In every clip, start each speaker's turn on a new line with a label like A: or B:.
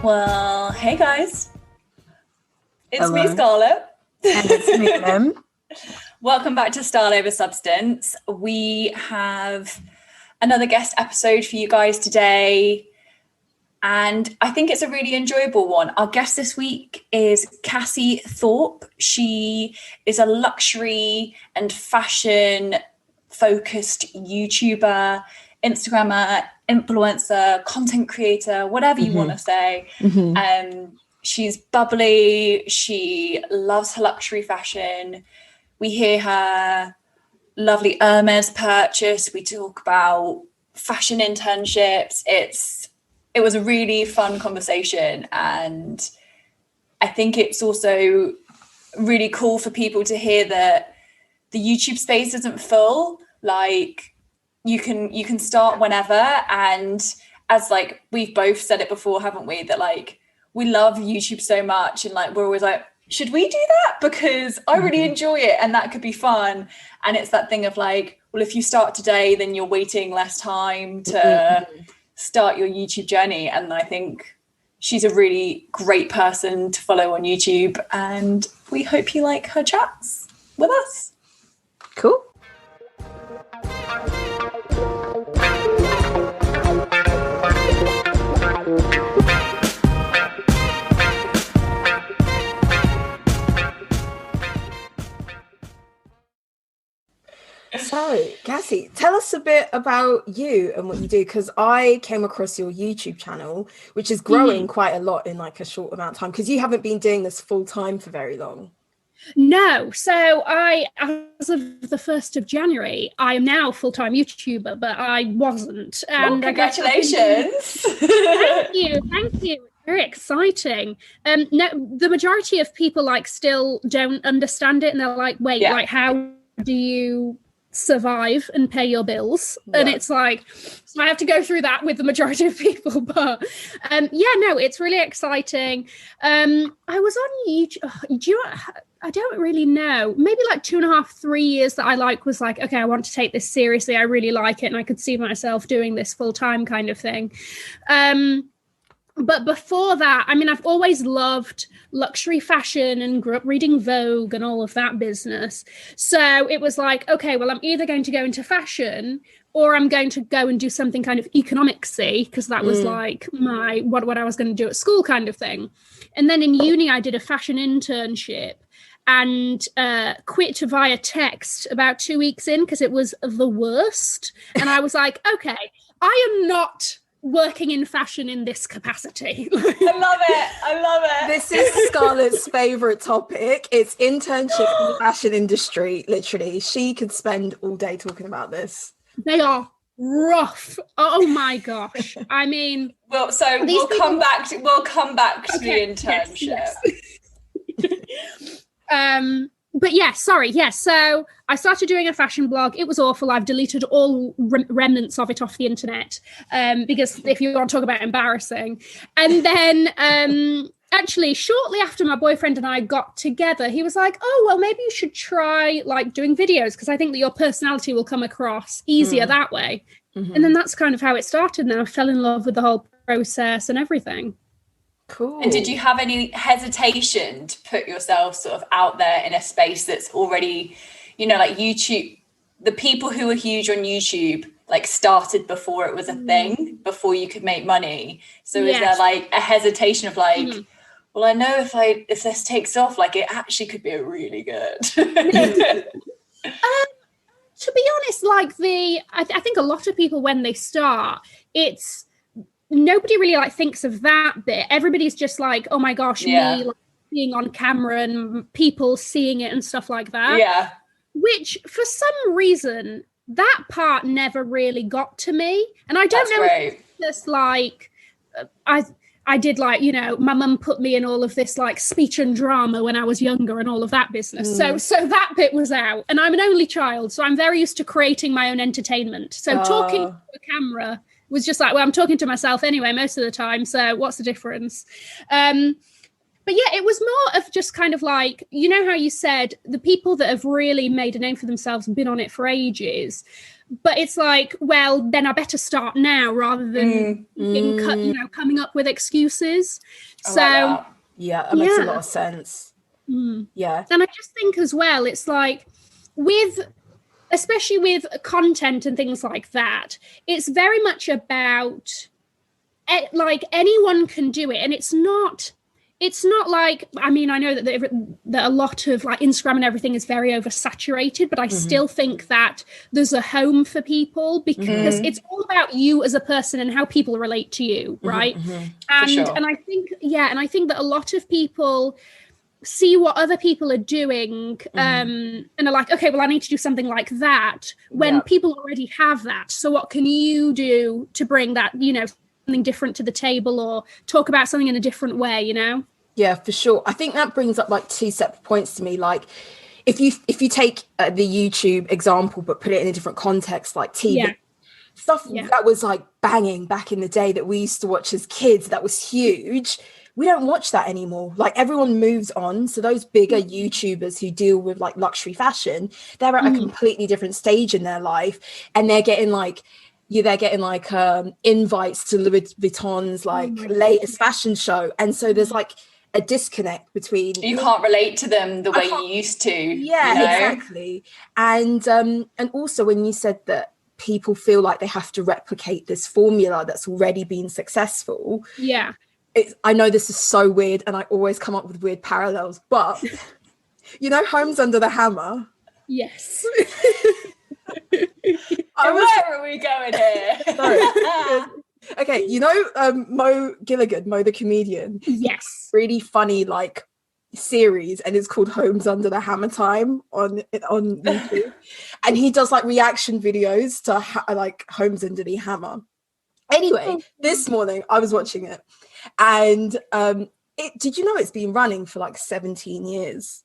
A: Well, hey guys. It's
B: Hello.
A: me, Scarlett.
B: And it's me, Mim.
A: Welcome back to Style Over Substance. We have another guest episode for you guys today, and I think it's a really enjoyable one. Our guest this week is Cassie Thorpe. She is a luxury and fashion-focused YouTuber, Instagrammer, influencer, content creator, whatever you want to say. She's bubbly. She loves her luxury fashion. We hear her lovely Hermes purchase. We talk about fashion internships. It was a really fun conversation, and I think it's also really cool for people to hear that the YouTube space isn't full. Like, you can start whenever, and as like we've both said it before, haven't we, that like we love YouTube so much, and like we're always like, should we do that? Because I really enjoy it and that could be fun. And it's that thing of like, well, if you start today, then you're waiting less time to start your YouTube journey. And I think she's a really great person to follow on YouTube, and we hope you like her chats with us.
B: Cool. So, Cassie, tell us a bit about you and what you do, because I came across your YouTube channel, which is growing quite a lot in like a short amount of time, because you haven't been doing this full time for very long.
C: No, so as of the 1st of January, I am now a full-time YouTuber, but I wasn't. And
A: congratulations.
C: Thank you. It's very exciting. No, the majority of people like still don't understand it, and they're like, wait, like how do you survive and pay your bills? And it's like, so I have to go through that with the majority of people, but it's really exciting. I was on YouTube, I don't really know, maybe like 2.5-3 years that I was like, okay, I want to take this seriously, I really like it, and I could see myself doing this full-time kind of thing. But before that, I mean, I've always loved luxury fashion and grew up reading Vogue and all of that business. So it was like, okay, well, I'm either going to go into fashion or I'm going to go and do something kind of economicsy, because that was like my what I was going to do at school kind of thing. And then in uni, I did a fashion internship and quit via text about 2 weeks in because it was the worst. And I was like, okay, I am not working in fashion in this capacity.
A: I love it.
B: This is Scarlett's favorite topic. It's internship in the fashion industry. Literally, she could spend all day talking about this.
C: They are rough. Oh my gosh. I mean,
A: we'll come back to the internship.
C: Yes. But yeah, sorry. Yes. So I started doing a fashion blog. It was awful. I've deleted all remnants of it off the internet because if you want to talk about embarrassing. And then actually, shortly after my boyfriend and I got together, he was like, oh, well, maybe you should try like doing videos, because I think that your personality will come across easier that way. And then that's kind of how it started. And then I fell in love with the whole process and everything.
B: Cool.
A: And did you have any hesitation to put yourself sort of out there in a space that's already, you know, like YouTube, the people who are huge on YouTube like started before it was a thing, before you could make money. So is there like a hesitation of like, well, I know if this takes off, like it actually could be really good.
C: To be honest, like I think a lot of people when they start, it's nobody really like thinks of that bit. Everybody's just like, oh my gosh, me like, being on camera and people seeing it and stuff like that.
A: Yeah.
C: Which for some reason that part never really got to me. And I don't know if it's just like I did like, you know, my mum put me in all of this like speech and drama when I was younger and all of that business. So that bit was out. And I'm an only child, so I'm very used to creating my own entertainment. So talking to a camera was just like, well, I'm talking to myself anyway most of the time, so what's the difference? But yeah, it was more of just kind of like, you know how you said the people that have really made a name for themselves and been on it for ages, but it's like, well, then I better start now rather than coming up with excuses. So
B: yeah, that makes a lot of sense. Yeah.
C: And I just think as well, it's like especially with content and things like that, it's very much about like anyone can do it, and it's not like, I mean, I know that a lot of like Instagram and everything is very oversaturated, but I still think that there's a home for people, because it's all about you as a person and how people relate to you, right? And I think that a lot of people see what other people are doing and are like, okay, well, I need to do something like that, when people already have that. So what can you do to bring that, something different to the table, or talk about something in a different way, Yeah,
B: for sure. I think that brings up like two separate points to me. Like, if you take the YouTube example but put it in a different context, like TV stuff that was like banging back in the day that we used to watch as kids, that was huge. We don't watch that anymore. Like, everyone moves on. So those bigger YouTubers who deal with like luxury fashion, they're at a completely different stage in their life, and they're getting like invites to Louis Vuitton's like latest fashion show, and so there's like a disconnect between,
A: you can't relate to them the way you used to.
B: Exactly. And also when you said that people feel like they have to replicate this formula that's already been successful, I know this is so weird, and I always come up with weird parallels, but Homes Under the Hammer.
C: Yes.
A: Where are we going here?
B: Okay, Mo Gilligan, Mo the comedian.
C: Yes.
B: Really funny like series, and it's called Homes Under the Hammer Time on YouTube, and he does like reaction videos to like Homes Under the Hammer. Anyway, this morning I was watching it, and did you know it's been running for like 17 years?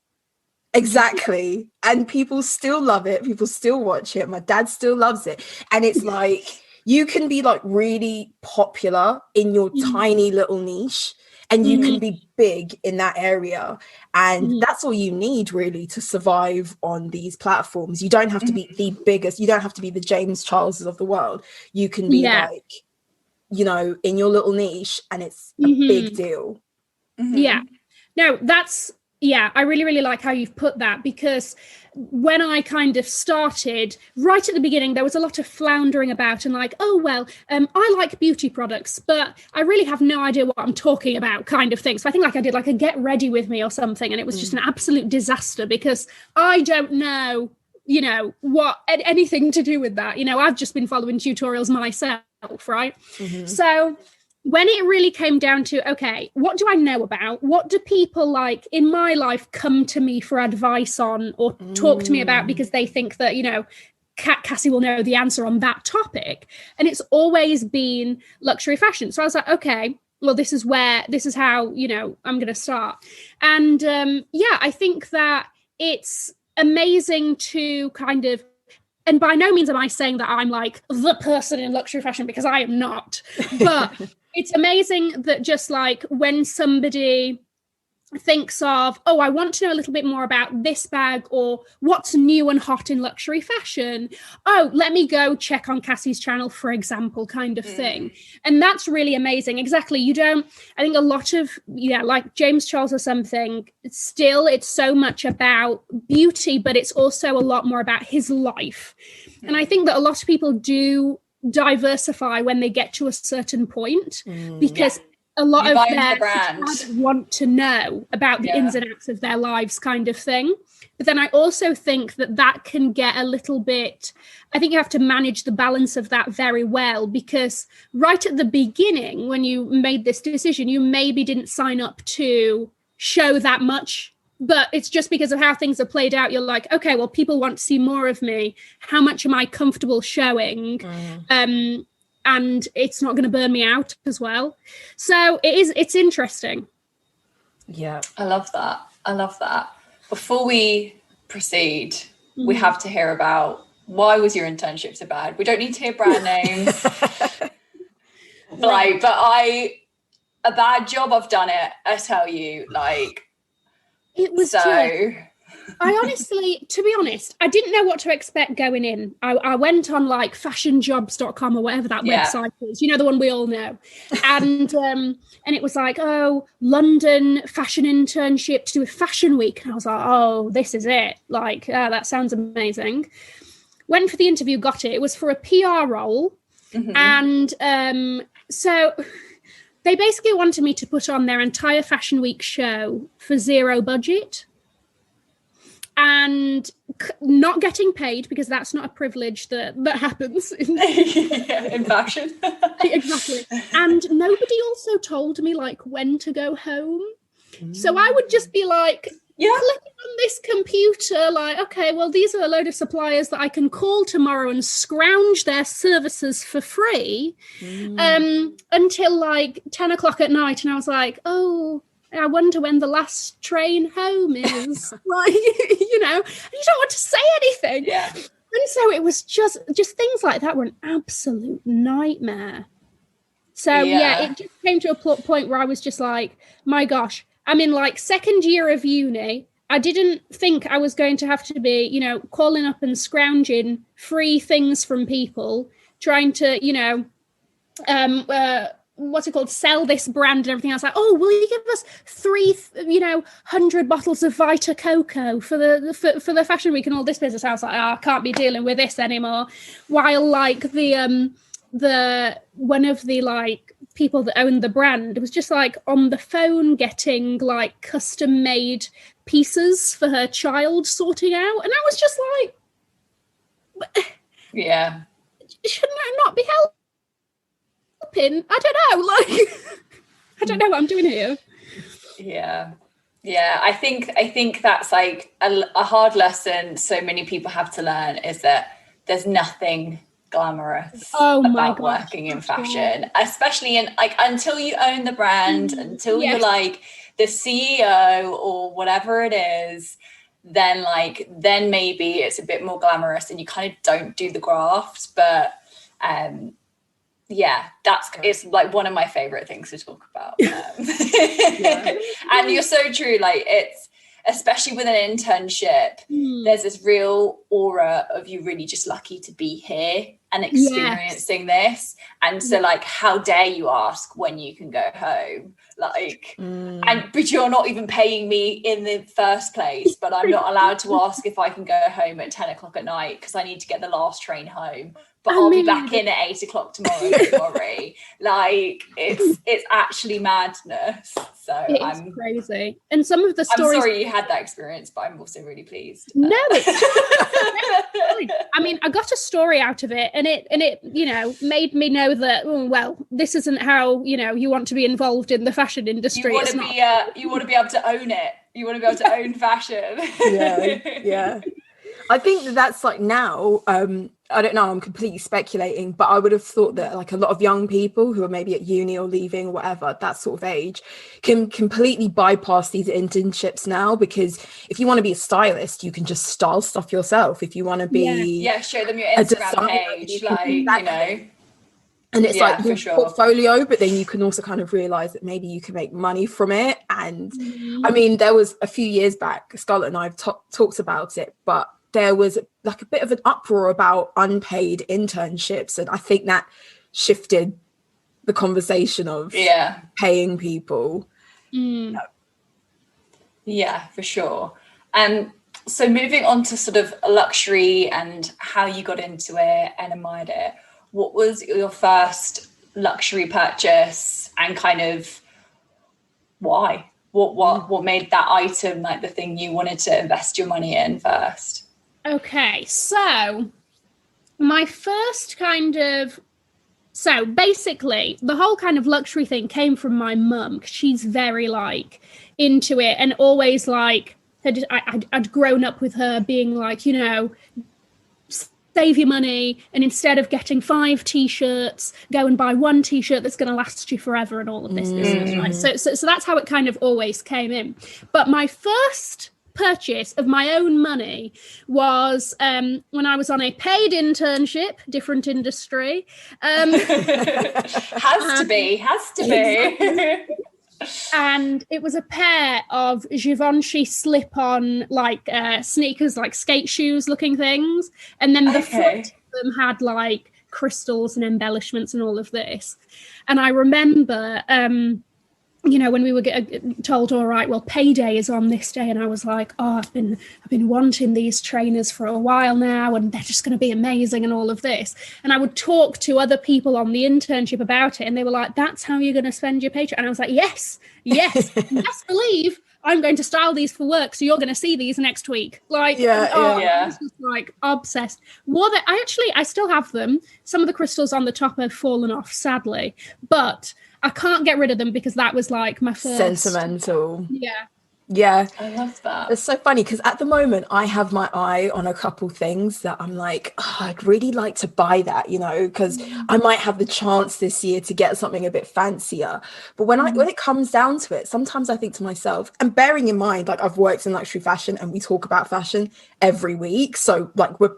B: Exactly. And people still love it. People still watch it. My dad still loves it. And it's like, you can be like really popular in your tiny little niche, and you can be big in that area. And that's all you need really to survive on these platforms. You don't have to be the biggest. You don't have to be the James Charleses of the world. You can be like, in your little niche, and it's a big deal.
C: Yeah. No, I really, really like how you've put that, because when I kind of started, right at the beginning, there was a lot of floundering about and like, oh, well, I like beauty products, but I really have no idea what I'm talking about kind of thing. So I think like I did like a Get Ready With Me or something, and it was just an absolute disaster, because I don't know, what anything to do with that. I've just been following tutorials myself, right? So when it really came down to, okay, what do I know about? What do people like in my life come to me for advice on, or talk to me about because they think that, Cassie will know the answer on that topic? And it's always been luxury fashion. So I was like, okay, well, this is how, I'm going to start. And I think that it's amazing to kind of, and by no means am I saying that I'm like the person in luxury fashion, because I am not, but it's amazing that just like when somebody thinks of, oh, I want to know a little bit more about this bag, or what's new and hot in luxury fashion. Oh, let me go check on Cassie's channel, for example, kind of thing. And that's really amazing. Exactly. I think a lot of, like James Charles or something, still it's so much about beauty, but it's also a lot more about his life. And I think that a lot of people do diversify when they get to a certain point, because a lot of their fans want to know about the ins and outs of their lives kind of thing. But then I also think that can get a little bit, I think you have to manage the balance of that very well, because right at the beginning, when you made this decision, you maybe didn't sign up to show that much, but it's just because of how things are played out. You're like, okay, well, people want to see more of me. How much am I comfortable showing? And it's not going to burn me out as well. So it's interesting.
B: Yeah.
A: I love that. Before we proceed, we have to hear about, why was your internship so bad? We don't need to hear brand names. A bad job, I've done it, I tell you, like,
C: it was
A: so
C: I honestly, to be honest, I didn't know what to expect going in. I went on like fashionjobs.com or whatever that website is, the one we all know. And it was like, oh, London fashion internship to do with Fashion Week. And I was like, oh, this is it. Like, that sounds amazing. Went for the interview, got it. It was for a PR role. And so they basically wanted me to put on their entire Fashion Week show for zero budget. And not getting paid, because that's not a privilege that happens in
A: fashion.
C: Exactly. And nobody also told me like when to go home. So I would just be like clicking on this computer, like, okay, well, these are a load of suppliers that I can call tomorrow and scrounge their services for free until like 10 o'clock at night. And I was like, oh, I wonder when the last train home is. Like, you don't want to say anything. Yeah. And so it was just things like that were an absolute nightmare. So it just came to a point where I was just like, my gosh, I'm in like second year of uni. I didn't think I was going to have to be, calling up and scrounging free things from people, trying to, what's it called, sell this brand and everything else. Like, oh, will you give us 100 bottles of Vita Coco for the Fashion Week and all this business? I was like, I can't be dealing with this anymore. While like the one of the like people that owned the brand was just like on the phone getting like custom made pieces for her child sorting out, and I was just like, shouldn't I not be helping? I don't know, like I don't know what I'm doing here.
A: I think that's like a hard lesson so many people have to learn, is that there's nothing glamorous about working in fashion, especially in like until you own the brand, until you're like the CEO or whatever it is, then maybe it's a bit more glamorous and you kind of don't do the graft. But it's like one of my favorite things to talk about. And you're so true, like it's especially with an internship, there's this real aura of you really just lucky to be here and experiencing this. And so like, how dare you ask when you can go home? Like, but you're not even paying me in the first place, but I'm not allowed to ask if I can go home at 10 o'clock at night because I need to get the last train home. But I'll be back in at 8 o'clock tomorrow, don't worry. Like, it's actually madness. So
C: it's crazy. And some of the stories...
A: I'm sorry you had that experience, but I'm also really pleased.
C: No, it's I mean, I got a story out of it, and it made me know that, this isn't how, you want to be involved in the fashion industry.
A: You want to be able to own it. You want to be able to own fashion.
B: Yeah. I think that's like now, I don't know, I'm completely speculating, but I would have thought that like a lot of young people who are maybe at uni or leaving, whatever, that sort of age, can completely bypass these internships now, because if you want to be a stylist, you can just style stuff yourself. If you want to be...
A: show them your Instagram page,
B: And it's like your portfolio, but then you can also kind of realise that maybe you can make money from it. And I mean, there was a few years back, Scarlett and I have talked about it, but there was like a bit of an uproar about unpaid internships, and I think that shifted the conversation of paying people.
A: Yeah, for sure. So moving on to sort of luxury and how you got into it and admired it, what was your first luxury purchase, and kind of why? What made that item like the thing you wanted to invest your money in first?
C: Okay, so my first so basically the whole kind of luxury thing came from my mum. She's very like into it, and always like I'd grown up with her being like, save your money, and instead of getting 5 t-shirts, go and buy 1 t-shirt that's going to last you forever, and all of this business, right? So that's how it kind of always came in. But my first purchase of my own money was when I was on a paid internship, different industry.
A: Has to be.
C: And it was a pair of Givenchy slip-on like sneakers, like skate shoes looking things, and then the front of them had like crystals and embellishments and all of this. And I remember when we were told, all right, well, payday is on this day, and I was like, oh, I've been wanting these trainers for a while now, and they're just going to be amazing and all of this. And I would talk to other people on the internship about it, and they were like, that's how you're going to spend your paycheck. And I was like, yes, best believe I'm going to style these for work, so you're going to see these next week. Like, I was just like obsessed. I still have them. Some of the crystals on the top have fallen off, sadly, but I can't get rid of them because that was like my first
B: sentimental.
A: Yeah, I love that.
B: It's so funny because at the moment I have my eye on a couple things that I'm like, I'd really like to buy that, because I might have the chance this year to get something a bit fancier. But when it comes down to it, sometimes I think to myself, and bearing in mind, like, I've worked in luxury fashion and we talk about fashion every week, so like we're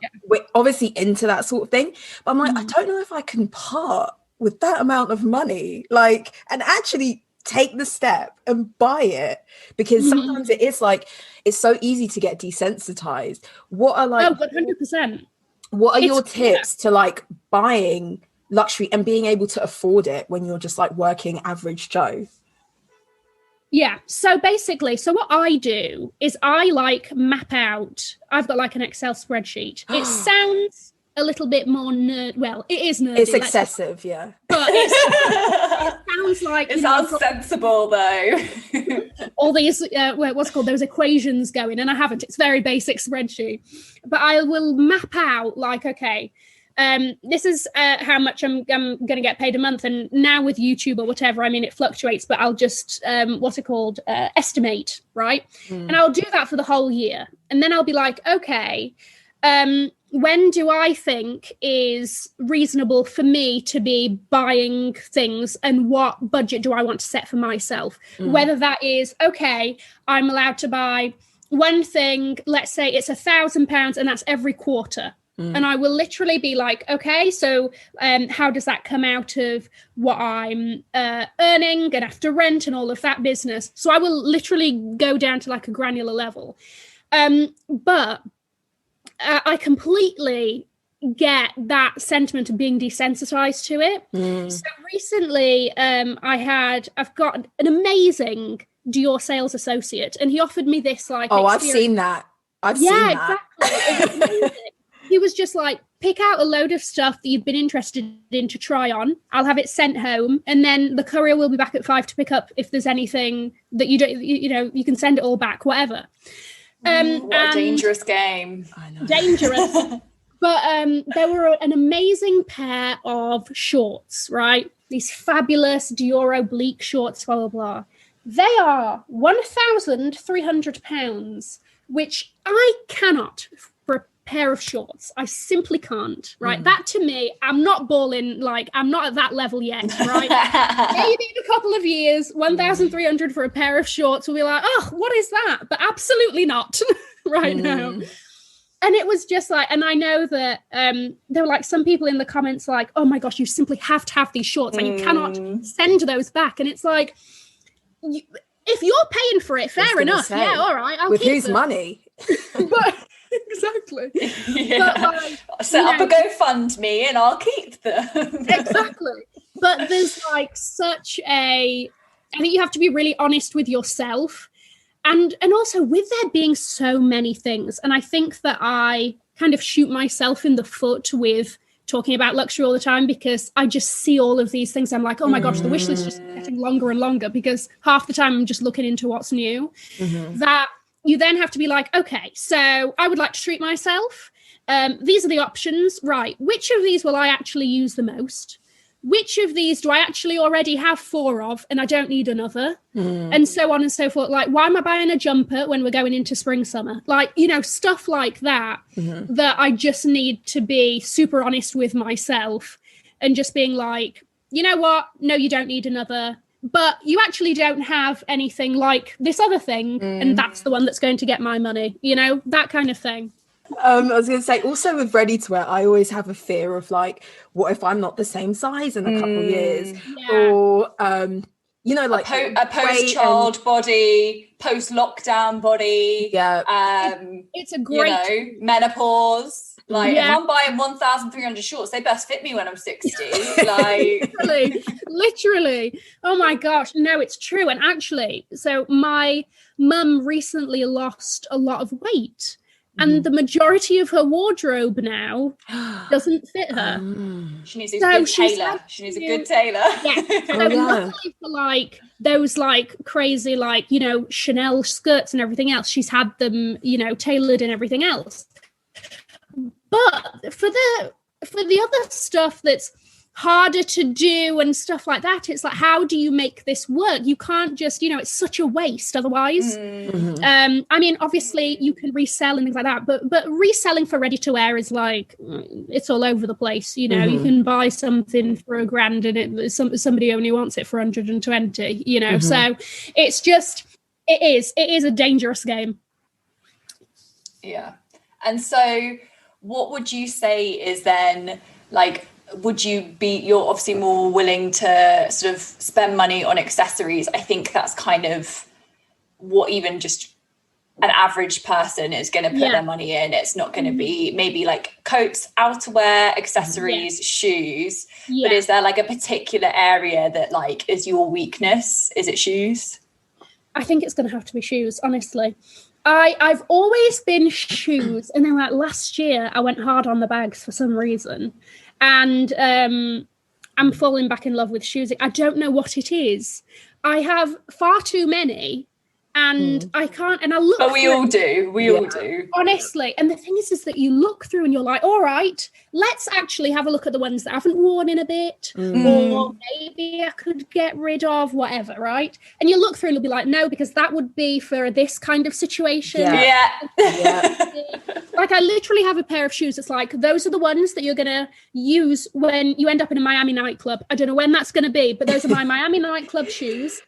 B: obviously into that sort of thing. But I'm like, I don't know if I can part with that amount of money, like, and actually take the step and buy it, because sometimes it is like, it's so easy to get desensitized. What are like
C: 100%.
B: What are your tips to like buying luxury and being able to afford it when you're just like working average Joe?
C: Yeah, so basically, what I do is I like map out, I've got like an Excel spreadsheet. It sounds a little bit more well, it is nerdy.
B: It's excessive, yeah.
C: But it sounds like...
A: It sounds sensible, though.
C: all these, what's called, those equations going, and I haven't. It's very basic spreadsheet. But I will map out, like, okay, this is how much I'm going to get paid a month. And now with YouTube or whatever, I mean, it fluctuates, but I'll just, estimate, right? And I'll do that for the whole year. And then I'll be like, okay, when do I think is reasonable for me to be buying things, and what budget do I want to set for myself? Whether that is, okay, I'm allowed to buy one thing, let's say it's £1,000 and that's every quarter. And I will literally be like, okay, so how does that come out of what I'm earning and after rent and all of that business? So I will literally go down to like a granular level. But I completely get that sentiment of being desensitized to it. So recently I've got an amazing Dior sales associate, and he offered me this like
B: I've seen that. I've seen that.
C: Exactly. He was just like, pick out a load of stuff that you've been interested in to try on. I'll have it sent home, and then the courier will be back at 5 to pick up if there's anything that you don't, you can send it all back, whatever.
A: What a dangerous game.
B: I know.
C: Dangerous. But there were an amazing pair of shorts, right? These fabulous Dior oblique shorts, blah, blah, blah. They are £1,300, which I cannot for a pair of shorts. I simply can't, right? That to me, I'm not balling, like, I'm not at that level yet, right? Maybe in a couple of years, 1,300 for a pair of shorts will be like, oh, what is that? But absolutely not right now. And it was just like, and I know that there were like some people in the comments like, oh my gosh, you simply have to have these shorts, and you cannot send those back. And it's like, if you're paying for it, fair enough.
B: Say,
C: yeah, all right, I'll
B: with
C: keep
B: whose
C: them.
B: money?
C: But, exactly.
A: Yeah.
C: But, like,
A: set up a GoFundMe and I'll keep them.
C: Exactly. But there's like I think you have to be really honest with yourself, and also with there being so many things. And I think that I kind of shoot myself in the foot with talking about luxury all the time, because I just see all of these things. I'm like, oh my gosh, the wish list is just getting longer and longer, because half the time I'm just looking into what's new. That you then have to be like, okay, so I would like to treat myself. These are the options, right? Which of these will I actually use the most? Which of these do I actually already have 4 of and I don't need another? And so on and so forth. Like, why am I buying a jumper when we're going into spring, summer? Like, stuff like that, that I just need to be super honest with myself and just being like, you know what? No, you don't need another. But you actually don't have anything like this other thing. And that's the one that's going to get my money, that kind of thing.
B: I was going to say, also with ready to wear, I always have a fear of like, what if I'm not the same size in a couple of years?
C: Yeah.
B: Or you know, like
A: a post-child body, post-lockdown body.
B: Yeah.
C: It's a great
A: menopause. Like if I'm buying 1,300 shorts, they best fit me when I'm 60. Like
C: literally. Oh my gosh. No, it's true. And actually, so my mum recently lost a lot of weight. And the majority of her wardrobe now doesn't fit her.
A: She needs a good tailor. She needs a good tailor.
C: Yeah. So luckily for like those like crazy like, you know, Chanel skirts and everything else, she's had them, you know, tailored and everything else. But for the other stuff that's harder to do and stuff like that, it's like, how do you make this work? You can't just, you know, it's such a waste otherwise. I mean, obviously you can resell and things like that, but reselling for ready to wear is like, it's all over the place. You know, you can buy something for $1,000 and somebody only wants it for 120, you know. So it's just, it is a dangerous game.
A: Yeah. And so what would you say is then, like, you're obviously more willing to sort of spend money on accessories. I think that's kind of what even just an average person is going to put their money in. It's not going to be maybe like coats, outerwear, accessories, shoes. But is there like a particular area that like is your weakness? Is it shoes?
C: I think it's going to have to be shoes, honestly. I've always been shoes, and then like last year I went hard on the bags for some reason, and I'm falling back in love with shoes. I don't know what it is. I have far too many, and I can't. And I look.
A: But we all do.
C: Honestly, and the thing is that you look through and you're like, all right, let's actually have a look at the ones that I haven't worn in a bit, or maybe I could get rid of whatever, right? And you look through and you'll be like, no, because that would be for this kind of situation.
A: Yeah.
C: Like I literally have a pair of shoes. It's like, those are the ones that you're going to use when you end up in a Miami nightclub. I don't know when that's going to be, but those are my Miami nightclub shoes.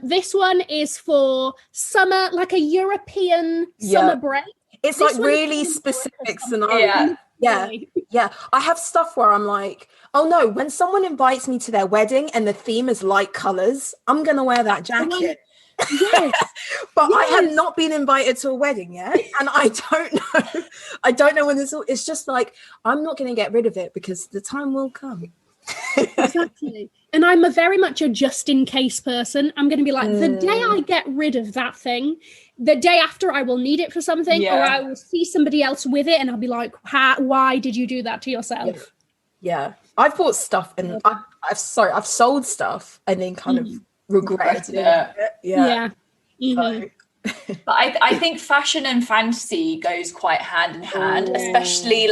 C: This one is for summer, like a European summer break.
B: It's this like really specific scenario. Yeah. I have stuff where I'm like, oh no, when someone invites me to their wedding and the theme is light colours, I'm going to wear that jacket. But I have not been invited to a wedding yet, and I don't know when this will, it's just like, I'm not going to get rid of it because the time will come.
C: Exactly. And I'm very much a just in case person. I'm going to be like, the day I get rid of that thing, the day after I will need it for something, or I will see somebody else with it and I'll be like, why did you do that to yourself?
B: Yeah. I've bought stuff and I've sold stuff and then kind of regretted it. Yeah.
A: But I think fashion and fantasy goes quite hand in hand, especially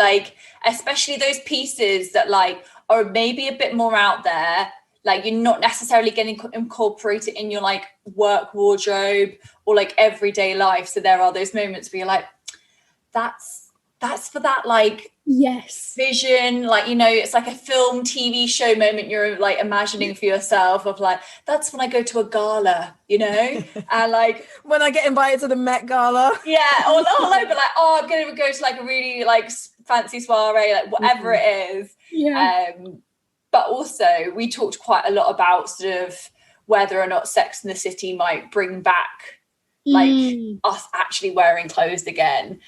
A: those pieces that like are maybe a bit more out there. Like you're not necessarily getting incorporated in your like work wardrobe or like everyday life. So there are those moments where you're like, that's for that like vision, like, you know, it's like a film, TV show moment you're like imagining for yourself of like, that's when I go to a gala, you know, and like
B: when I get invited to the Met Gala,
A: but like, I'm gonna go to like a really like fancy soiree, like whatever it is. But also we talked quite a lot about sort of whether or not Sex and the City might bring back like us actually wearing clothes again,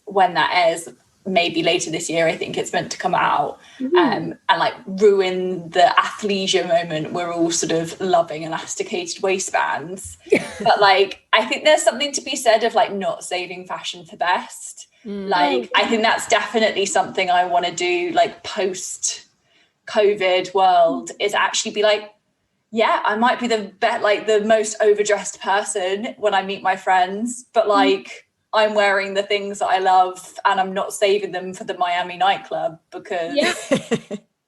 A: when that airs maybe later this year. I think it's meant to come out, and like ruin the athleisure moment we're all sort of loving, elasticated waistbands. But like I think there's something to be said of like not saving fashion for best. I think that's definitely something I want to do, like post COVID world, is actually be like, I might be the most overdressed person when I meet my friends, but like I'm wearing the things that I love and I'm not saving them for the Miami nightclub because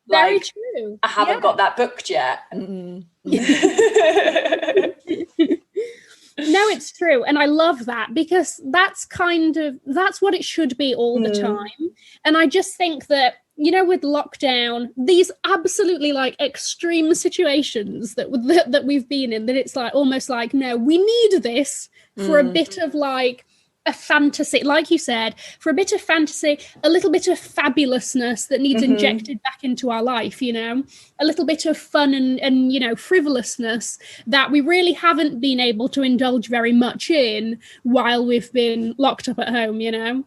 C: very true.
A: I haven't got that booked yet.
C: No, it's true. And I love that because that's what it should be all the time. And I just think that, you know, with lockdown, these absolutely like extreme situations that we've been in, that it's like almost like, no, we need this for a bit of like a fantasy, like you said, for a bit of fantasy, a little bit of fabulousness that needs injected back into our life, you know, a little bit of fun and you know, frivolousness that we really haven't been able to indulge very much in while we've been locked up at home, you know.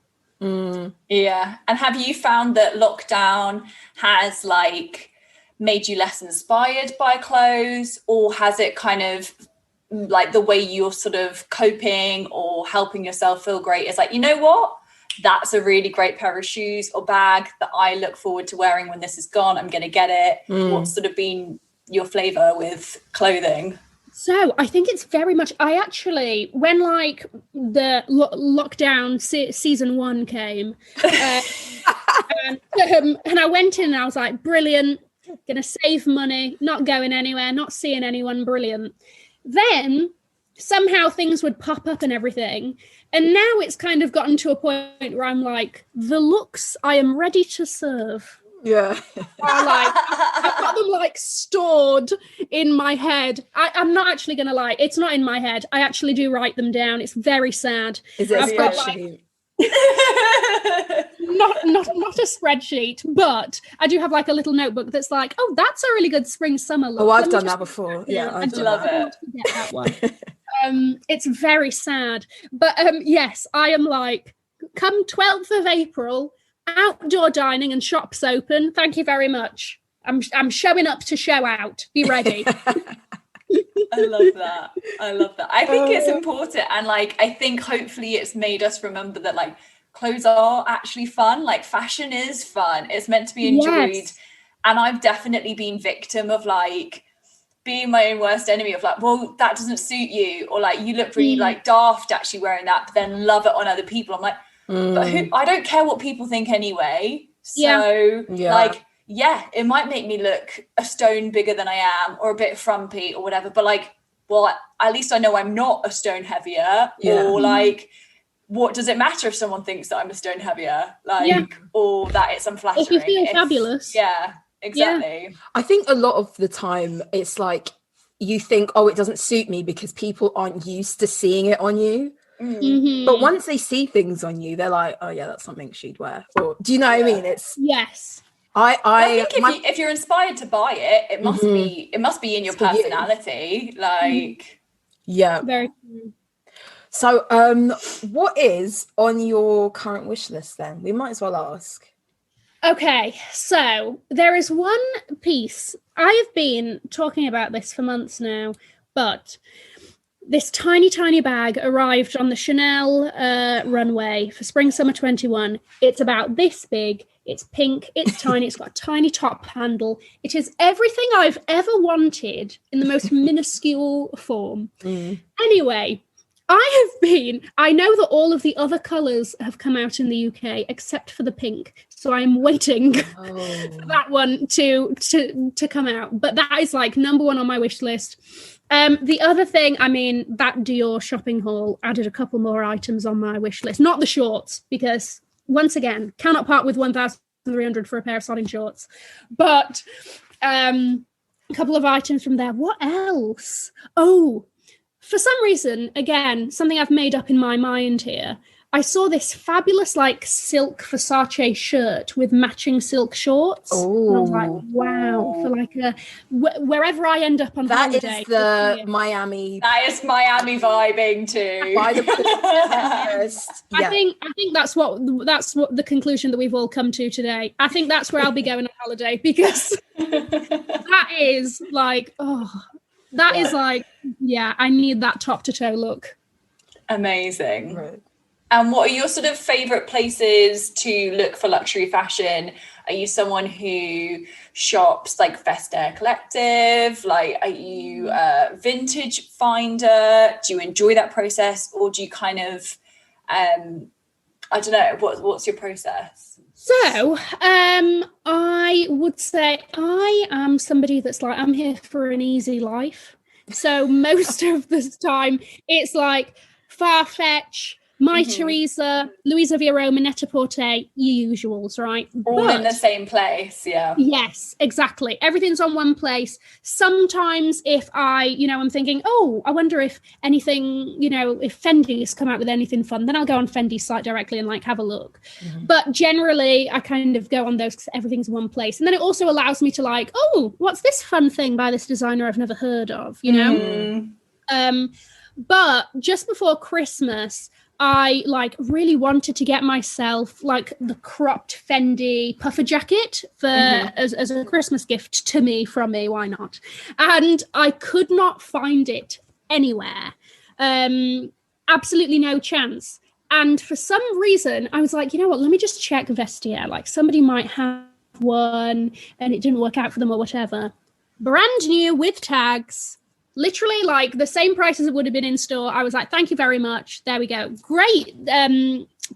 A: Yeah. And have you found that lockdown has like made you less inspired by clothes, or has it kind of like the way you're sort of coping or helping yourself feel great is like, you know what, that's a really great pair of shoes or bag that I look forward to wearing when this is gone, I'm going to get it. What's sort of been your flavor with clothing?
C: So I think it's very much, I actually, when like the lockdown season 1 came, and I went in and I was like, brilliant, gonna save money, not going anywhere, not seeing anyone, brilliant. Then somehow things would pop up and everything. And now it's kind of gotten to a point where I'm like, the looks I am ready to serve.
B: Yeah.
C: Are like, I've got them like stored in my head. I'm not actually going to lie. It's not in my head. I actually do write them down. It's very sad.
B: Is it
C: I've
B: a
C: got,
B: spreadsheet?
C: not a spreadsheet, but I do have like a little notebook that's like, oh, that's a really good spring summer look.
B: Oh, I've done that before. Yeah, I
A: love it.
C: Get that one. It's very sad, but yes, I am like, come 12th of April, outdoor dining and shops open. Thank you very much. I'm showing up to show out. Be ready.
A: I love that. I think it's important, and like I think hopefully it's made us remember that like clothes are actually fun. Like fashion is fun. It's meant to be enjoyed. Yes. And I've definitely been victim of like being my own worst enemy of like, well, that doesn't suit you, or like you look really like daft actually wearing that, but then love it on other people. I'm like, but I don't care what people think anyway. So like, yeah, it might make me look a stone bigger than I am, or a bit frumpy or whatever, but like, well, at least I know I'm not a stone heavier. Or like, what does it matter if someone thinks that I'm a stone heavier, like, or that it's unflattering?
C: If you feel fabulous.
A: Yeah, exactly.
B: Yeah. I think a lot of the time it's like you think, oh, it doesn't suit me because people aren't used to seeing it on you. But once they see things on you, they're like, oh yeah, that's something she'd wear. Or do you know what I mean? It's I
A: think if you're inspired to buy it, it must be in your personality. Like,
B: yeah.
C: Very true.
B: So what is on your current wish list then? We might as well ask.
C: Okay, so there is one piece. I have been talking about this for months now, but this tiny bag arrived on the Chanel runway for Spring Summer 21. It's about this big. It's pink. It's tiny. It's got a tiny top handle. It is everything I've ever wanted in the most minuscule form. Anyway, I know that all of the other colours have come out in the UK except for the pink. So I'm waiting for that one to come out. But that is like number one on my wish list. The other thing, I mean, that Dior shopping haul added a couple more items on my wish list. Not the shorts, because once again, cannot part with 1,300 for a pair of sodding shorts. But a couple of items from there. What else? Oh, for some reason, again, something I've made up in my mind here. I saw this fabulous like silk Versace shirt with matching silk shorts. Oh, and I was like, wow! For like a wherever I end up on holiday.
B: That is the Miami.
A: That is Miami vibing too.
B: By the
C: I think that's what the conclusion that we've all come to today. I think that's where I'll be going on holiday, because that is like, is like, yeah, I need that top to toe look.
A: Amazing. Right. And what are your sort of favourite places to look for luxury fashion? Are you someone who shops like Vestiaire Collective? Like, are you a vintage finder? Do you enjoy that process? Or do you kind of, I don't know, what's your process?
C: So, I would say I am somebody that's like, I'm here for an easy life. So most of the time it's like Farfetch, My Teresa, Louisa Via Roma, Net-a-Porter, your usuals, right?
A: All in the same place, yeah.
C: Yes, exactly. Everything's on one place. Sometimes if I'm thinking, oh, I wonder if anything, if Fendi's come out with anything fun, then I'll go on Fendi's site directly and like have a look. But generally I kind of go on those because everything's in one place. And then it also allows me to like, oh, what's this fun thing by this designer I've never heard of, But just before Christmas, I really wanted to get myself like the cropped Fendi puffer jacket for as a Christmas gift to me from me. Why not? And I could not find it anywhere. Absolutely no chance. And for some reason, I was like, you know what? Let me just check Vestiaire. Like somebody might have one and it didn't work out for them or whatever. Brand new with tags. Literally like the same price as it would have been in store. I was like, thank you very much. There we go. Great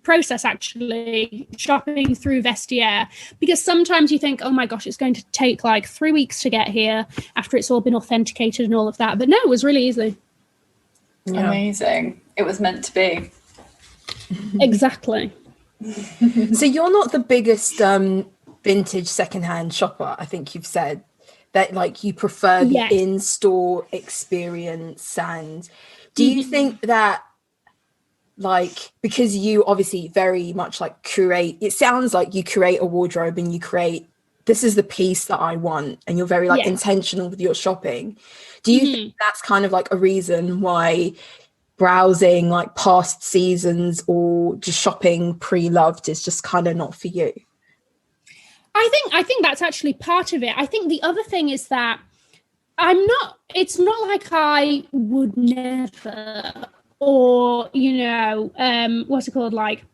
C: process, actually, shopping through Vestiaire. Because sometimes you think, oh my gosh, it's going to take like 3 weeks to get here after it's all been authenticated and all of that. But no, it was really easy.
A: Yeah. Amazing. It was meant to be.
C: Exactly.
B: So you're not the biggest vintage secondhand shopper, I think you've said. That like you prefer the in-store experience. And do you think that like, because you obviously very much like curate, it sounds like you curate a wardrobe and you create, this is the piece that I want, and you're very like intentional with your shopping. Do you think that's kind of like a reason why browsing like past seasons or just shopping pre-loved is just kind of not for you?
C: I think that's actually part of it. I think the other thing is that it's not like I would never, or, what's it called? Like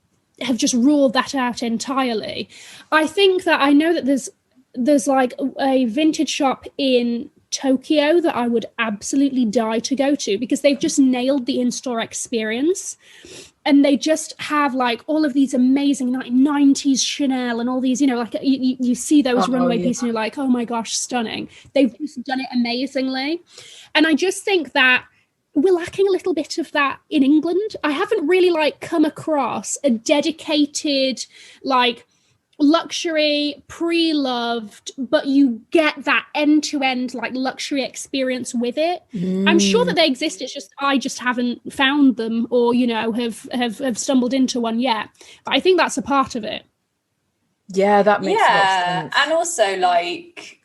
C: have just ruled that out entirely. I think that I know that there's like a vintage shop in Tokyo that I would absolutely die to go to because they've just nailed the in-store experience. And they just have like all of these amazing like 90s Chanel and all these, like you see those runway pieces and you're like, oh my gosh, stunning. They've just done it amazingly. And I just think that we're lacking a little bit of that in England. I haven't really like come across a dedicated like luxury pre-loved, but you get that end-to-end like luxury experience with it. I'm sure that they exist, it's just I just haven't found them or have stumbled into one yet, but I think that's a part of it.
B: That makes a lot of sense.
A: And also like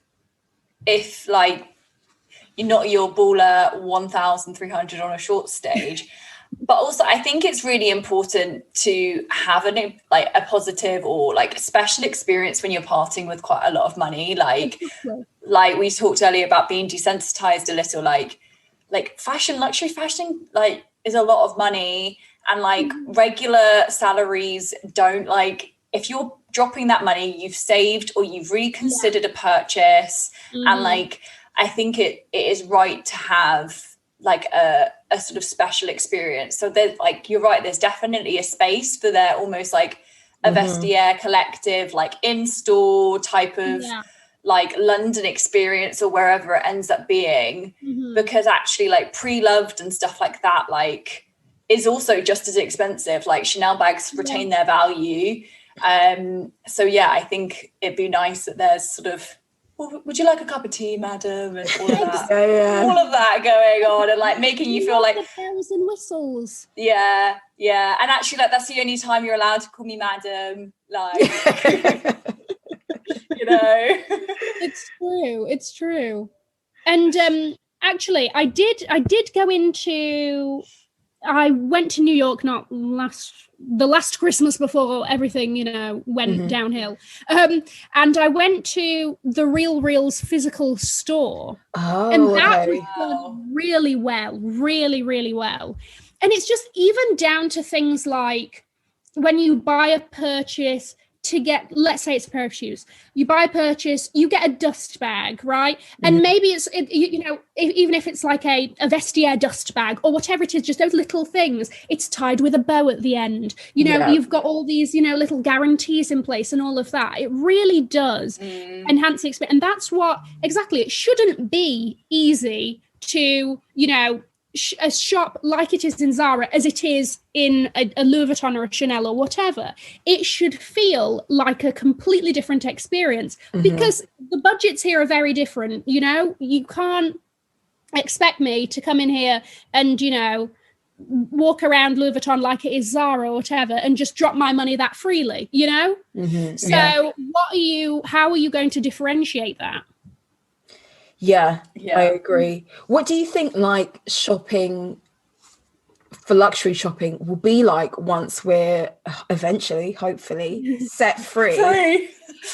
A: if like you're not your baller 1,300 on a short stage. But also, I think it's really important to have a positive or like special experience when you're parting with quite a lot of money. Like we talked earlier about being desensitized a little. Like luxury fashion, like is a lot of money, and like regular salaries don't like. If you're dropping that money, you've saved or you've reconsidered a purchase, and like I think it is right to have like a sort of special experience. So there's like, you're right, there's definitely a space for their almost like a Vestiaire collective, like in-store type of like London experience or wherever it ends up being, because actually like pre-loved and stuff like that like is also just as expensive. Like Chanel bags retain their value. So I think it'd be nice that there's sort of, would you like a cup of tea, madam? And all of that, all of that going on, and like making you feel like
C: the bells and whistles.
A: Yeah. And actually, like that's the only time you're allowed to call me madam. Like,
C: It's true. And actually, I did go into. I went to New York the last Christmas before everything, went downhill. And I went to the Real Reels physical store. And that was done really well, really, really well. And it's just even down to things like when you buy a purchase to get, let's say it's a pair of shoes, you buy a purchase, you get a dust bag, right? And maybe it's, even if it's like a Vestiaire dust bag or whatever it is, just those little things, it's tied with a bow at the end. You've got all these, little guarantees in place and all of that. It really does enhance the experience. And that's what, exactly, it shouldn't be easy to, a shop like it is in Zara as it is in a Louis Vuitton or a Chanel or whatever, it should feel like a completely different experience because the budgets here are very different. You know, you can't expect me to come in here and, you know, walk around Louis Vuitton like it is Zara or whatever and just drop my money that freely, you know? So how are you going to differentiate that?
B: Yeah, I agree. What do you think, like, shopping for luxury shopping will be like once we're eventually, hopefully, set free?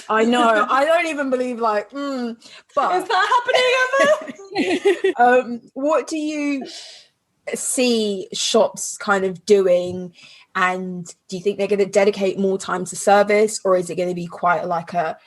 B: I know. I don't even believe, like, but
A: is that happening ever?
B: What do you see shops kind of doing? And do you think they're going to dedicate more time to service, or is it going to be quite like a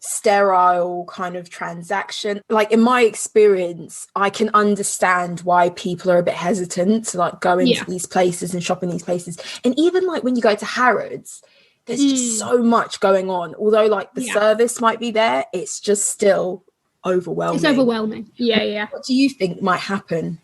B: sterile kind of transaction? Like, in my experience, I can understand why people are a bit hesitant to like go into these places and shop in these places. And even like when you go to Harrods, there's just so much going on. Although like the service might be there, it's just still overwhelming.
C: It's overwhelming.
B: What do you think might happen?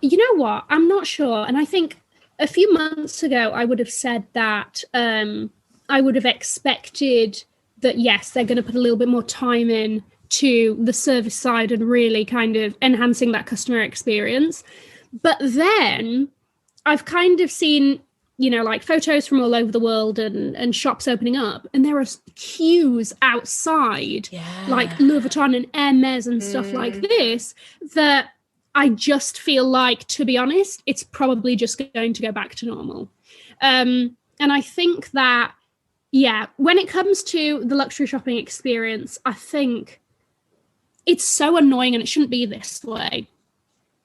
C: You know what? I'm not sure. And I think a few months ago, I would have said that I would have expected that, yes, they're going to put a little bit more time in to the service side and really kind of enhancing that customer experience. But then I've kind of seen, you know, like photos from all over the world and shops opening up, and there are queues outside, like Louis Vuitton and Hermes and stuff like this, that I just feel like, to be honest, it's probably just going to go back to normal. And I think that, when it comes to the luxury shopping experience, I think it's so annoying, and it shouldn't be this way,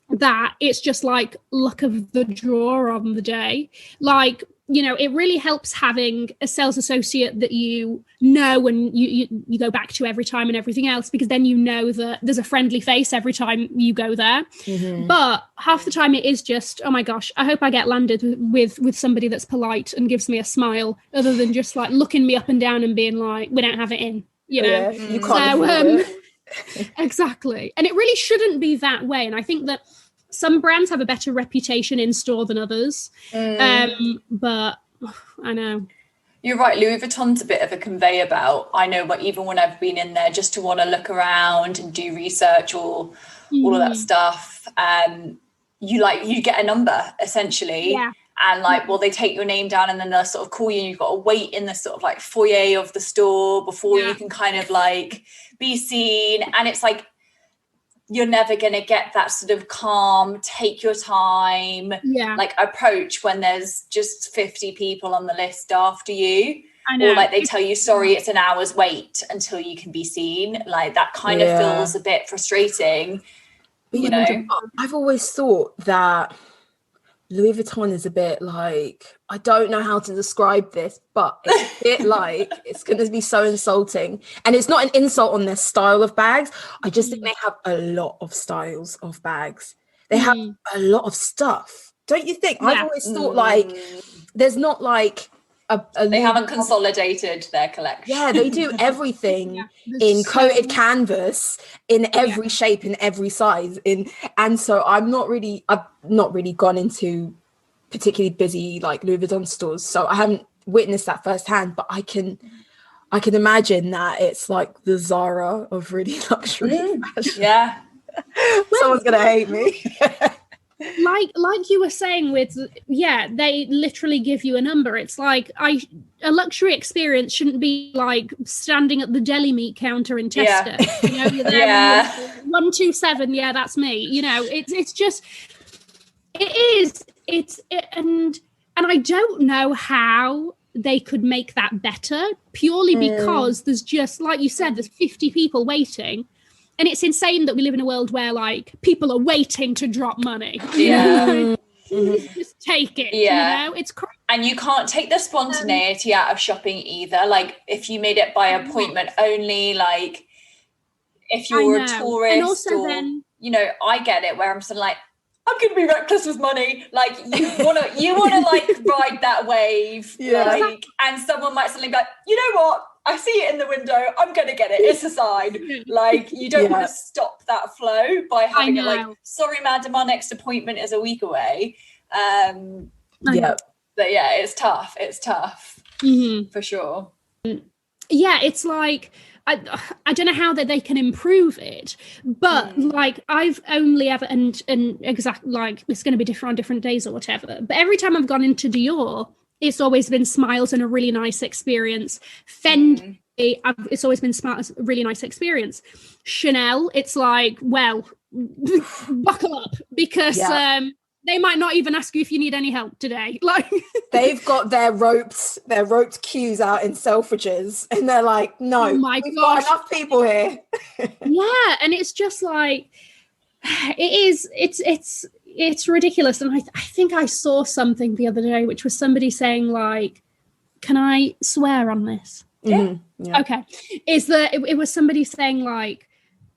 C: that it's just like luck of the draw on the day. Like, you know, it really helps having a sales associate that you know and you go back to every time and everything else, because then you know that there's a friendly face every time you go there. But half the time it is just, oh my gosh, I hope I get landed with somebody that's polite and gives me a smile, other than just like looking me up and down and being like, we don't have it in, you know.
B: You can't
C: exactly. And it really shouldn't be that way. And I think that some brands have a better reputation in store than others. But I know.
A: You're right. Louis Vuitton's a bit of a conveyor belt. I know, but even when I've been in there just to want to look around and do research or all of that stuff, you get a number essentially. And like, well, they take your name down and then they'll sort of call you, and you've got to wait in the sort of like foyer of the store before you can kind of like be seen. And it's like, you're never going to get that sort of calm, take your time, like approach when there's just 50 people on the list after you.
C: I know.
A: Or like they tell you, sorry, it's an hour's wait until you can be seen. Like that kind of feels a bit frustrating.
B: But you know, I've always thought that Louis Vuitton is a bit like, I don't know how to describe this, but it's a bit like, it's going to be so insulting. And it's not an insult on their style of bags. I just think they have a lot of styles of bags. They have a lot of stuff. Don't you think? I've always thought like, there's not like
A: they haven't consolidated their collection.
B: Yeah, they do everything in coated canvas in every shape, in every size. And so I've not really gone into particularly busy like Louis Vuitton stores, so I haven't witnessed that firsthand. But I can imagine that it's like the Zara of really luxury fashion.
A: Yeah,
B: someone's gonna hate me.
C: Like you were saying with, they literally give you a number. It's like a luxury experience shouldn't be like standing at the deli meat counter in Tesco. You know, you're there 127, that's me. You know, it's just, and I don't know how they could make that better, purely because there's just, like you said, there's 50 people waiting. And it's insane that we live in a world where like people are waiting to drop money. Just take it. You know, it's crazy.
A: And you can't take the spontaneity out of shopping either. Like if you made it by appointment only, like if you're a tourist,
C: and also
A: or,
C: then,
A: you know, I get it where I'm sort of like, I'm going to be reckless with money. Like you want to like ride that wave. Like, and someone might suddenly be like, you know what? I see it in the window, I'm going to get it. It's a sign. Like, you don't want to stop that flow by having it like, sorry, madam, our next appointment is a week away. But yeah, it's tough. It's tough for sure.
C: Yeah, it's like, I don't know how that they can improve it, but like I've only ever, and exactly like it's going to be different on different days or whatever, but every time I've gone into Dior, it's always been smiles and a really nice experience. Fendi, it's always been smiles, a really nice experience. Chanel, it's like, well, buckle up, because they might not even ask you if you need any help today. Like,
B: they've got their roped queues out in Selfridges, and they're like, no, we've got enough people here.
C: Yeah, and it's just like, it's ridiculous. And I think I saw something the other day, which was somebody saying like, can I swear on this?
B: Yeah.
C: Okay. It was somebody saying like,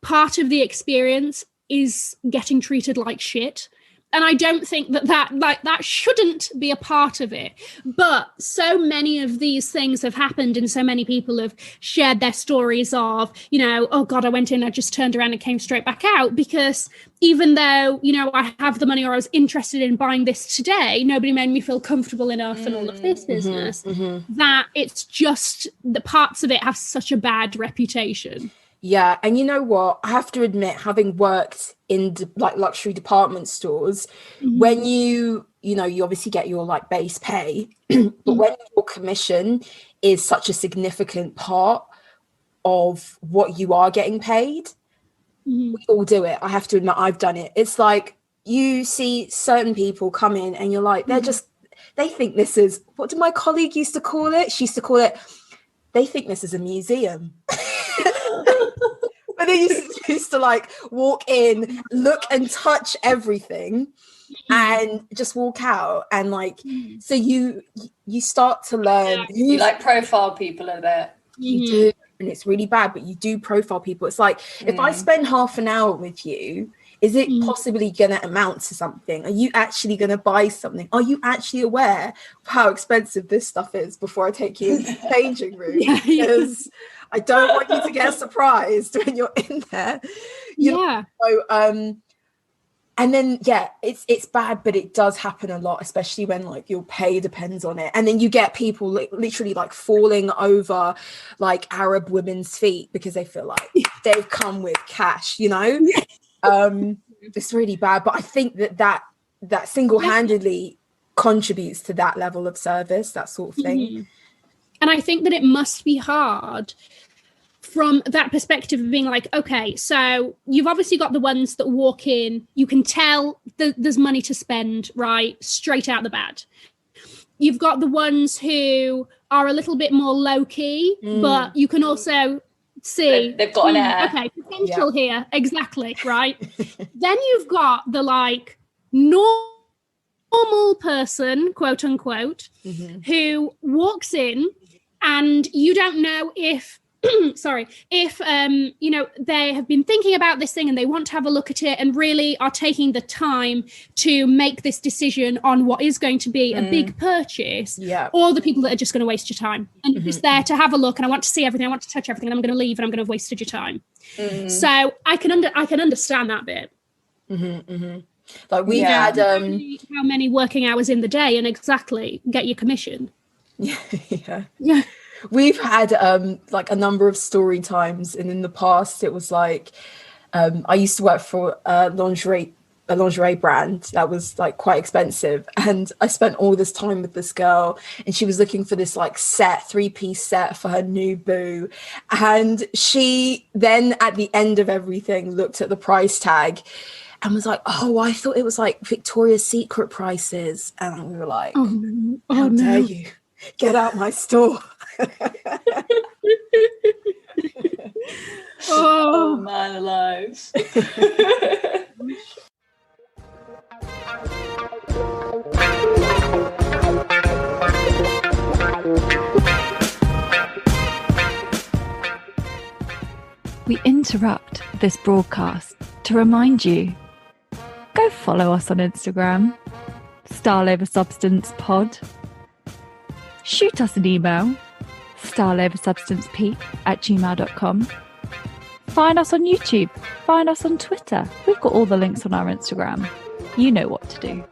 C: part of the experience is getting treated like shit. And I don't think that shouldn't be a part of it. But so many of these things have happened, and so many people have shared their stories of, you know, oh God, I went in, I just turned around and came straight back out, because even though, you know, I have the money or I was interested in buying this today, nobody made me feel comfortable enough and all of this business, that it's just the parts of it have such a bad reputation.
B: Yeah, and you know what? I have to admit, having worked in like luxury department stores, when you obviously get your like base pay, but when your commission is such a significant part of what you are getting paid, we all do it. I have to admit, I've done it. It's like you see certain people come in and you're like, they think this is, what did my colleague used to call it? She used to call it, they think this is a museum. But they used to like walk in, look and touch everything, and just walk out. And like, so you start to learn.
A: You like profile people a bit.
B: You do, and it's really bad, but you do profile people. It's like, if I spend half an hour with you, is it possibly going to amount to something? Are you actually going to buy something? Are you actually aware of how expensive this stuff is before I take you into the changing room? Because I don't want you to get surprised when you're in there. You know? So, and then, it's bad, but it does happen a lot, especially when like your pay depends on it. And then you get people literally like falling over like Arab women's feet because they feel like they've come with cash, you know? It's really bad. But I think that single-handedly contributes to that level of service, that sort of thing.
C: And I think that it must be hard from that perspective of being like, okay, so you've obviously got the ones that walk in, you can tell there's money to spend, right, straight out the bat. You've got the ones who are a little bit more low-key, but you can also see
A: they've got an air.
C: Okay, potential here, exactly, right? Then you've got the like normal person, quote unquote, who walks in and you don't know if you know, they have been thinking about this thing and they want to have a look at it and really are taking the time to make this decision on what is going to be a big purchase, or the people that are just going to waste your time and you're just there to have a look and I want to see everything, I want to touch everything, and I'm going to leave and I'm going to have wasted your time. So I can understand that bit.
B: Like we had
C: how many working hours in the day and exactly get your commission.
B: We've had like a number of story times, and in the past it was like I used to work for a lingerie brand that was like quite expensive, and I spent all this time with this girl and she was looking for this like 3-piece set for her new boo, and she then at the end of everything looked at the price tag and was like, oh, I thought it was like Victoria's Secret prices, and we were like, how dare you get out my store.
A: Oh man alive.
D: We interrupt this broadcast to remind you, go follow us on Instagram, Style Over Substance Pod. Shoot us an email, styleoversubstancepete@gmail.com. Find us on YouTube. Find us on Twitter. We've got all the links on our Instagram. You know what to do.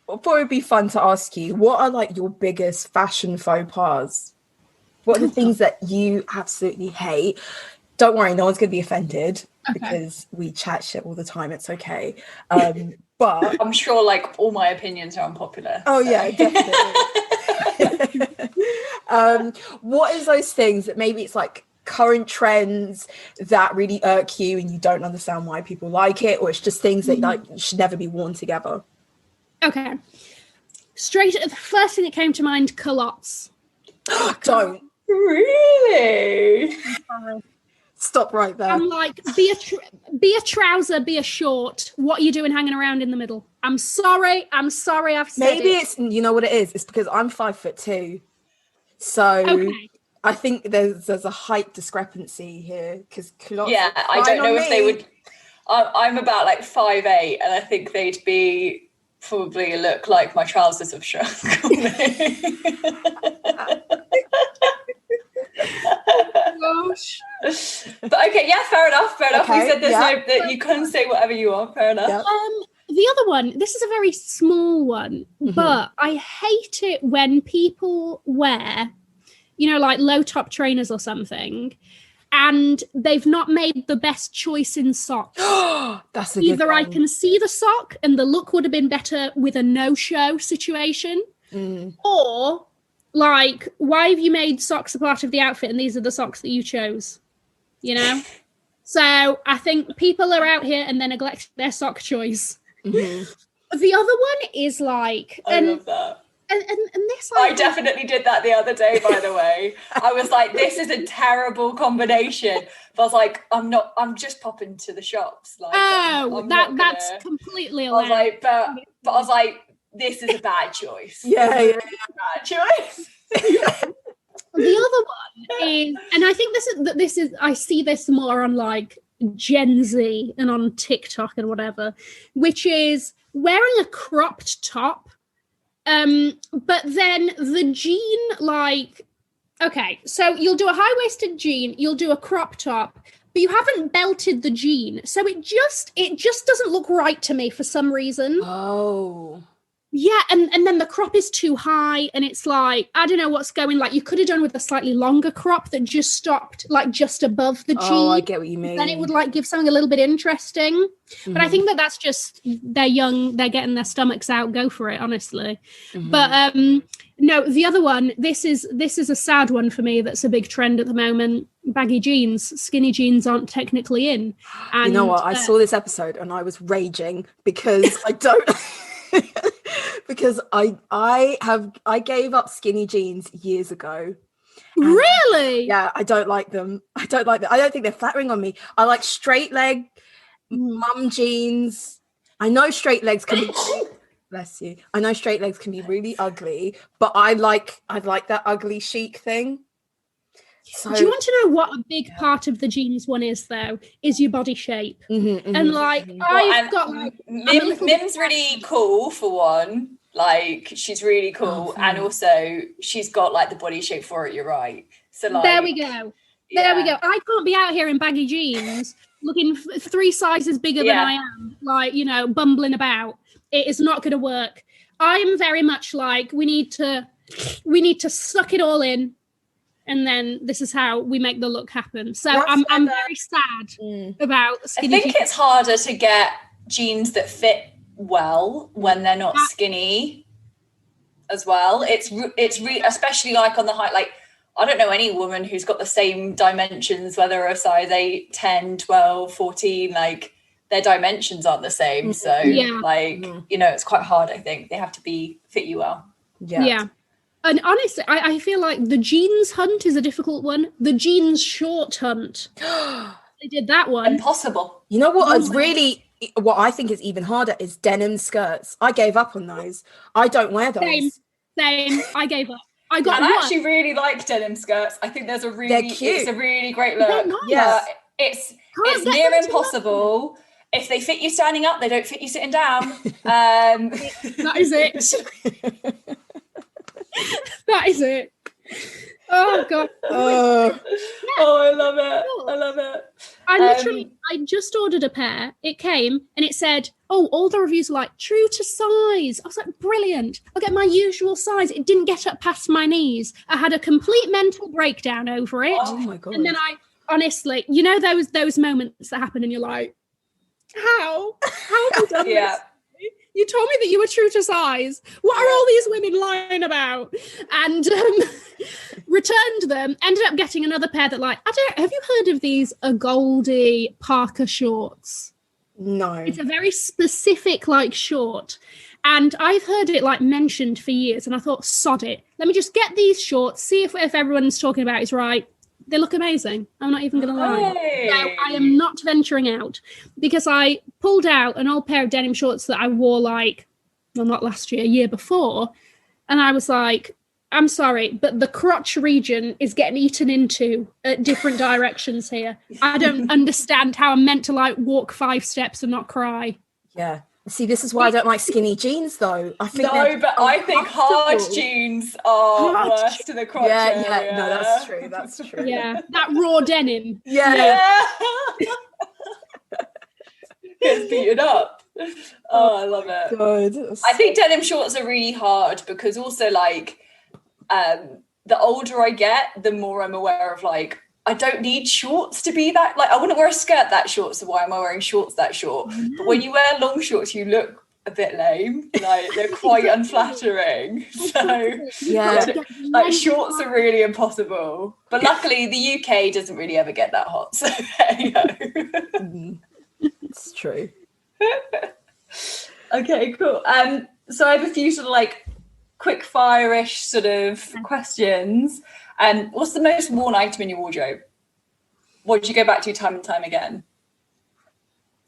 B: I thought it'd be fun to ask you, what are like your biggest fashion faux pas? What are the things that you absolutely hate? Don't worry, no one's going to be offended because we chat shit all the time. It's okay. But
A: I'm sure like all my opinions are unpopular.
B: Oh, so. Yeah, definitely. What is those things that maybe it's like current trends that really irk you and you don't understand why people like it, or it's just things that like should never be worn together?
C: Okay. The first thing that came to mind, culottes.
B: Don't.
A: Really?
B: Stop right there.
C: I'm like, be a trouser, be a short. What are you doing hanging around in the middle? I'm sorry. I've said
B: Maybe
C: it.
B: It's, you know what it is? It's because I'm 5'2". So I think there's a height discrepancy here. Because
A: yeah, I don't know if they would. I'm about like 5'8", and I think they'd be probably look like my trousers have shrunk.
C: Gosh.
A: But okay, yeah, fair enough.
B: Okay,
A: You said that you couldn't say whatever you want. Fair enough.
B: Yeah.
C: The other one, this is a very small one, but I hate it when people wear, like low top trainers or something, and they've not made the best choice in socks.
B: That's a good
C: Either
B: one.
C: I can see the sock and the look would have been better with a no-show situation, or like, why have you made socks a part of the outfit and these are the socks that you chose? So I think people are out here and they neglect their sock choice. The other one is like,
A: I love that.
C: And this,
A: I definitely did that the other day, by the way. I was like, this is a terrible combination. But I was like, I'm just popping to the shops. Like,
C: that's completely allowed.
A: I was like, but I was like, this is a bad choice.
B: Yeah.
A: Bad choice.
C: The other one is, and I think this is I see this more on like Gen Z and on TikTok and whatever, which is wearing a cropped top, but then the jean, like, okay, so you'll do a high-waisted jean, you'll do a crop top, but you haven't belted the jean, so it just doesn't look right to me for some reason.
B: Oh.
C: Yeah, and then the crop is too high, and it's like, I don't know what's going, like, you could have done with a slightly longer crop that just stopped, like, just above the jean.
B: Oh, I get what you mean.
C: Then it would, like, give something a little bit interesting. But I think that's just, they're young, they're getting their stomachs out, go for it, honestly. But, no, the other one, this is a sad one for me that's a big trend at the moment. Baggy jeans. Skinny jeans aren't technically in. And,
B: you know what? I saw this episode and I was raging because I don't... because I gave up skinny jeans years ago.
C: Really?
B: Yeah, I don't like them. I don't think they're flattering on me. I like straight leg mum jeans. I know straight legs can be bless you. I know straight legs can be really ugly, but I like that ugly chic thing. So,
C: do you want to know what a big part of the jeans one is, though? Is your body shape. And like, I've got like,
A: Mim's really cool for one. Like, she's really cool, and also she's got like the body shape for it. You're right. So like,
C: there we go. There we go. I can't be out here in baggy jeans looking 3 sizes bigger than I am, like, bumbling about. It is not going to work. I am very much like, we need to suck it all in. And then this is how we make the look happen. So I'm very sad about skinny
A: I think it's harder to get jeans that fit well when they're not skinny as well. It's especially like on the height, like, I don't know any woman who's got the same dimensions, whether a size 8, 10, 12, 14, like their dimensions aren't the same. So it's quite hard. I think they have to fit you well.
C: Yeah. And honestly, I feel like the jeans hunt is a difficult one. The jeans short hunt. They did that one.
A: Impossible.
B: You know what what I think is even harder is denim skirts. I gave up on those. I don't wear those.
C: Same. I gave up. I
A: actually really like denim skirts. I think they're cute. It's a really great look.
C: Nice.
B: Yeah.
A: It's near impossible. If they fit you standing up, they don't fit you sitting down.
C: That is it. That is it. Oh God.
A: Oh, I love it. I love it.
C: I just ordered a pair. It came and it said, oh, all the reviews are like true to size. I was like, brilliant. I'll get my usual size. It didn't get up past my knees. I had a complete mental breakdown over it.
B: Oh my God.
C: And then I honestly, you know, those moments that happen and you're like, how have you done this? You told me that you were true to size. What are all these women lying about? And returned them. Ended up getting another pair that have you heard of these Goldie Parker shorts?
B: No.
C: It's a very specific short. And I've heard it mentioned for years. And I thought, sod it. Let me just get these shorts, see if everyone's talking about is right. They look amazing. I'm not even going to lie.
A: Hey.
C: So I am not venturing out because I pulled out an old pair of denim shorts that I wore not last year, year before. And I was like, I'm sorry, but the crotch region is getting eaten into at different directions here. I don't understand how I'm meant to walk 5 steps and not cry.
B: Yeah. See, this is why I don't like skinny jeans, though. I think
A: I think hard jeans are worse to the crotch area.
B: No, that's true. That's true.
C: Yeah, that raw denim.
B: Yeah.
A: Gets beaten up. Oh, I love it.
B: God.
A: I think denim shorts are really hard because also the older I get, the more I'm aware of I don't need shorts to be that, I wouldn't wear a skirt that short, so why am I wearing shorts that short? But when you wear long shorts, you look a bit lame, they're quite unflattering. So
B: yeah,
A: shorts are really impossible. But luckily the UK doesn't really ever get that hot, so there you go.
B: It's true.
A: Okay, cool. So I have a few sort of quick fire-ish sort of questions. What's the most worn item in your wardrobe? What did you go back to time and time again?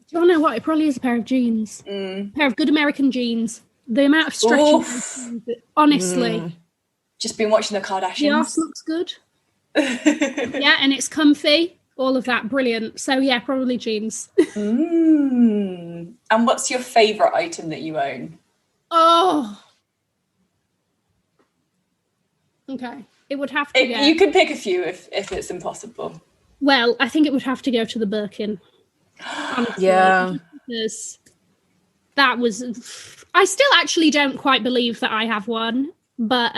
C: Do you want to know what? It probably is a pair of jeans. A pair of good American jeans. The amount of stretching, honestly.
A: Just been watching the Kardashians.
C: The arse looks good. Yeah, and it's comfy. All of that, brilliant. So yeah, probably jeans.
A: And what's your favourite item that you own?
C: Oh. Okay. It would have to go.
A: You can pick a few if it's impossible.
C: Well, I think it would have to go to the Birkin. Honestly,
B: yeah.
C: Because that was... I still actually don't quite believe that I have one. But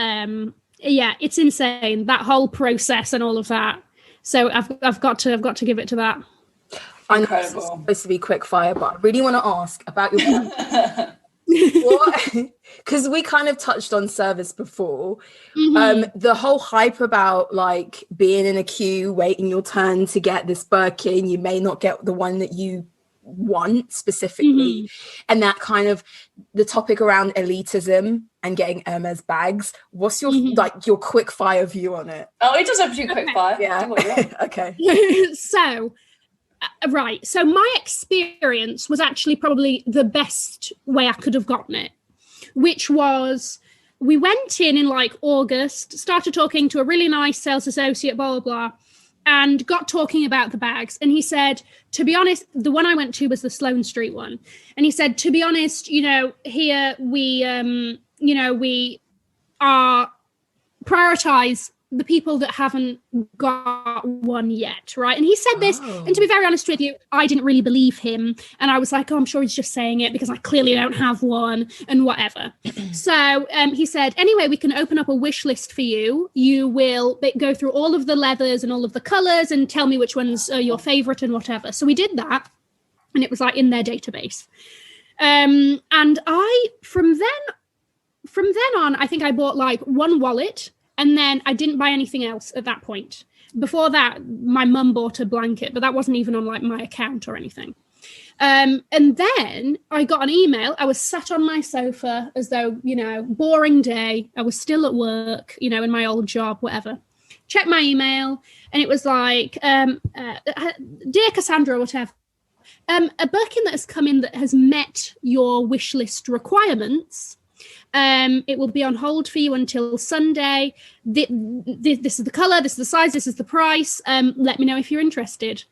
C: yeah, it's insane. That whole process and all of that. So I've got to give it to that.
B: I know it's supposed to be quick fire, but I really want to ask about your... because we kind of touched on service before. The whole hype about being in a queue waiting your turn to get this Birkin, you may not get the one that you want specifically, and that kind of the topic around elitism and getting Hermes bags. What's your your quick fire view on it?
A: Oh, it does have to be quick fire.
B: Yeah. Okay.
C: So right. So my experience was actually probably the best way I could have gotten it, which was we went in August, started talking to a really nice sales associate, blah, blah, blah, and got talking about the bags. And he said, to be honest, the one I went to was the Sloane Street one. And he said, to be honest, here we are prioritize the people that haven't got one yet, right? And he said this, and to be very honest with you, I didn't really believe him. And I was like, I'm sure he's just saying it because I clearly don't have one and whatever. So he said, anyway, we can open up a wish list for you. You will go through all of the leathers and all of the colours and tell me which ones are your favourite and whatever. So we did that, and it was in their database. And I, from then on, I think I bought one wallet. And then I didn't buy anything else at that point. Before that, my mum bought a blanket, but that wasn't even on my account or anything. And then I got an email. I was sat on my sofa as though, boring day. I was still at work, in my old job, whatever. Checked my email, and it was dear Cassandra, whatever. A Birkin that has come in that has met your wish list requirements. It will be on hold for you until Sunday. This is the colour, this is the size, this is the price. Let me know if you're interested.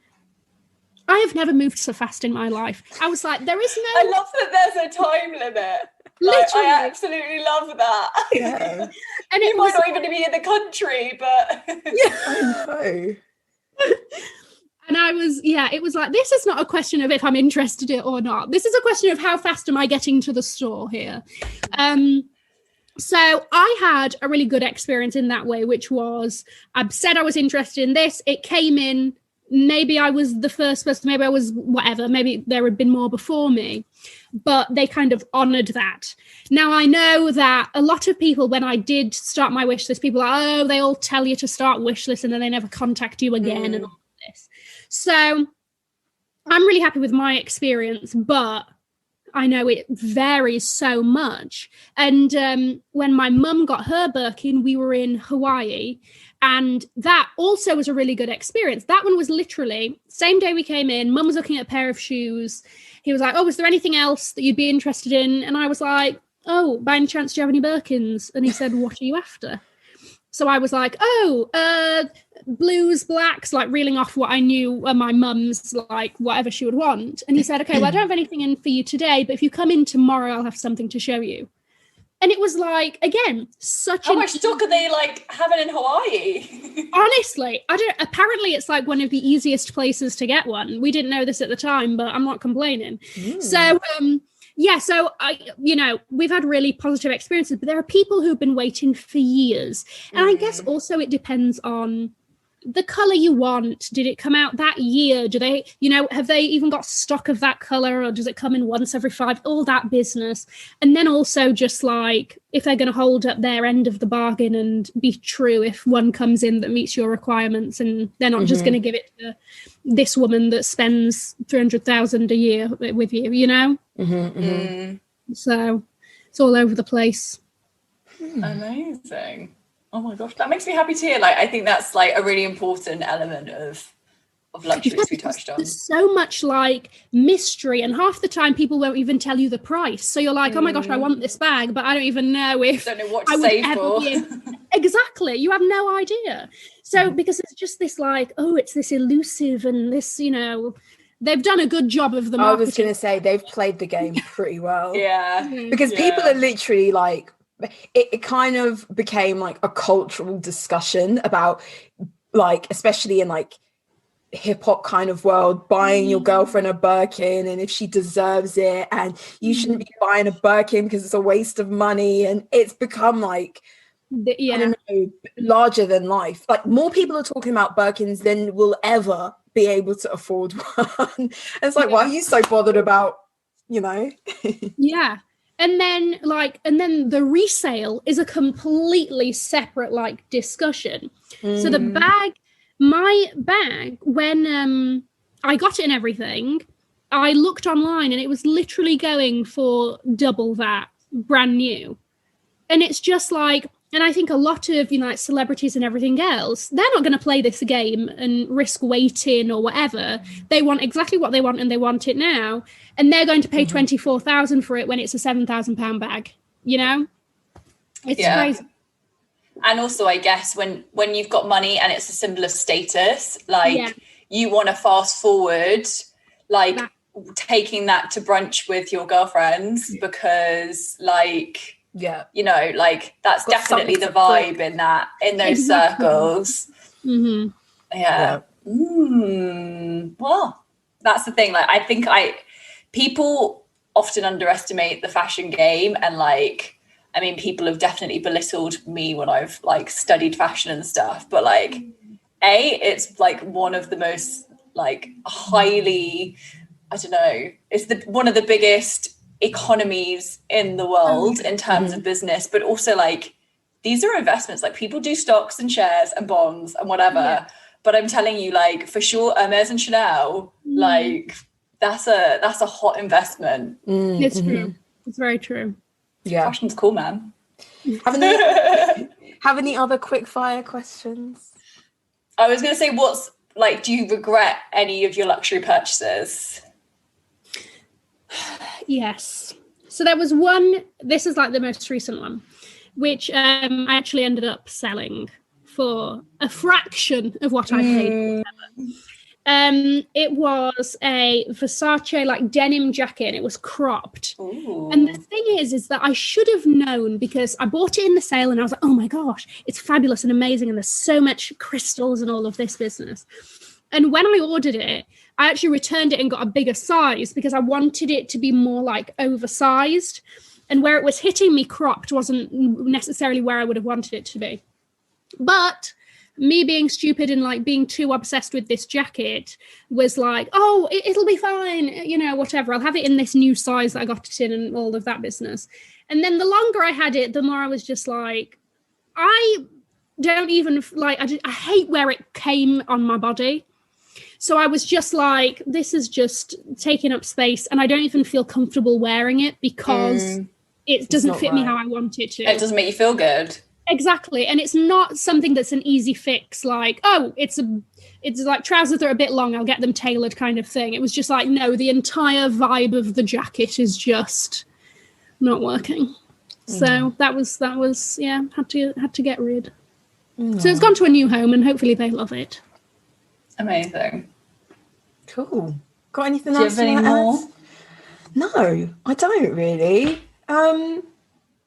C: I have never moved so fast in my life. I was like, there is no...
A: I love that there's a time limit.
C: Literally.
A: I absolutely love that.
B: Yeah.
A: And you might not even be in the country, but...
B: Yeah, I know.
C: And I was, it was like, this is not a question of if I'm interested in it or not. This is a question of how fast am I getting to the store here. So I had a really good experience in that way, which was, I said I was interested in this. It came in, maybe I was the first person, maybe I was whatever, maybe there had been more before me, but they kind of honoured that. Now, I know that a lot of people, when I did start my wish list, people are, they all tell you to start wish list and then they never contact you again and all this. So I'm really happy with my experience, but I know it varies so much. And when my mum got her Birkin, we were in Hawaii, and that also was a really good experience. That one was literally same day we came in, mum was looking at a pair of shoes. He was like, oh, is there anything else that you'd be interested in? And I was like, oh, by any chance, do you have any Birkins? And he said, what are you after? So I was like, blues, blacks, like reeling off what I knew were my mum's, like whatever she would want. And he said, okay, well, I don't have anything in for you today, but if you come in tomorrow, I'll have something to show you. And it was like, again,
A: How much stock are they like having in Hawaii?
C: Honestly, apparently it's like one of the easiest places to get one. We didn't know this at the time, but I'm not complaining. So, so we've had really positive experiences, but there are people who've been waiting for years. And I guess also it depends on the color you want. Did it come out that year? Do they, have they even got stock of that color, or does it come in once every 5? All that business. And then also just like, if they're going to hold up their end of the bargain and be true, if one comes in that meets your requirements, and they're not just going to give it to this woman that spends 300,000 a year with you, So it's all over the place.
A: Amazing. Oh my gosh, that makes me happy to hear. Like, I think that's like a really important element of luxury we touched on.
C: There's so much like mystery, and half the time people won't even tell you the price. So you're like, oh my gosh, I want this bag, but I don't even know if
A: don't know what to save for.
C: Exactly, you have no idea. So because it's just this like, oh, it's this elusive, and this, they've done a good job of the marketing.
B: I was going to say they've played the game pretty well. Because
A: Yeah.
B: people are literally like, it kind of became like a cultural discussion about, like, especially in like hip hop kind of world, buying your girlfriend a Birkin and if she deserves it, and you shouldn't be buying a Birkin because it's a waste of money. And it's become like, I don't know, larger than life. Like, more people are talking about Birkins than will ever be able to afford one. And it's like, why are you so bothered about,
C: And then the resale is a completely separate like discussion. So my bag, when I got it and everything, I looked online and it was literally going for double that, brand new. And it's just like, and I think a lot of, like celebrities and everything else, they're not going to play this game and risk waiting or whatever. They want exactly what they want and they want it now. And they're going to pay 24,000 for it when it's a £7,000 bag, It's crazy.
A: And also, I guess when you've got money and it's a symbol of status, like you want to fast forward, like taking that to brunch with your girlfriends because like, like that's definitely the vibe in those circles. Well, that's the thing. Like, I think people often underestimate the fashion game, and like, I mean, people have definitely belittled me when I've like studied fashion and stuff, but like, it's like one of the most like highly, I don't know, it's one of the biggest economies in the world in terms of business, but also like these are investments. Like, people do stocks and shares and bonds and whatever, but I'm telling you, like, for sure, Hermes and Chanel, like that's a hot investment.
C: It's true. It's very true.
A: Fashion's cool, man.
B: Have any other quick fire questions?
A: I was gonna say, do you regret any of your luxury purchases?
C: Yes. So there was one, this is like the most recent one, which I actually ended up selling for a fraction of what I paid. It was a Versace like denim jacket. It was cropped.
A: Ooh.
C: And the thing is that I should have known, because I bought it in the sale and I was like, oh my gosh, it's fabulous and amazing. And there's so much crystals and all of this business. And when I ordered it, I actually returned it and got a bigger size because I wanted it to be more like oversized. And where it was hitting me cropped wasn't necessarily where I would have wanted it to be. But me being stupid and like being too obsessed with this jacket was like, oh, it'll be fine, you know, whatever. I'll have it in this new size that I got it in and all of that business. And then the longer I had it, the more I was just like, I don't even like, I hate where it came on my body. So I was just like, this is just taking up space and I don't even feel comfortable wearing it because it doesn't fit me how I want it to.
A: It doesn't make you feel good.
C: Exactly. And it's not something that's an easy fix, like, oh, it's like trousers that are a bit long, I'll get them tailored kind of thing. It was just like, no, the entire vibe of the jacket is just not working. So that was yeah, had to get rid. So it's gone to a new home and hopefully they love it.
A: Amazing.
B: Cool. Got anything
A: Do you
B: else
A: have any more?
B: No, I don't really.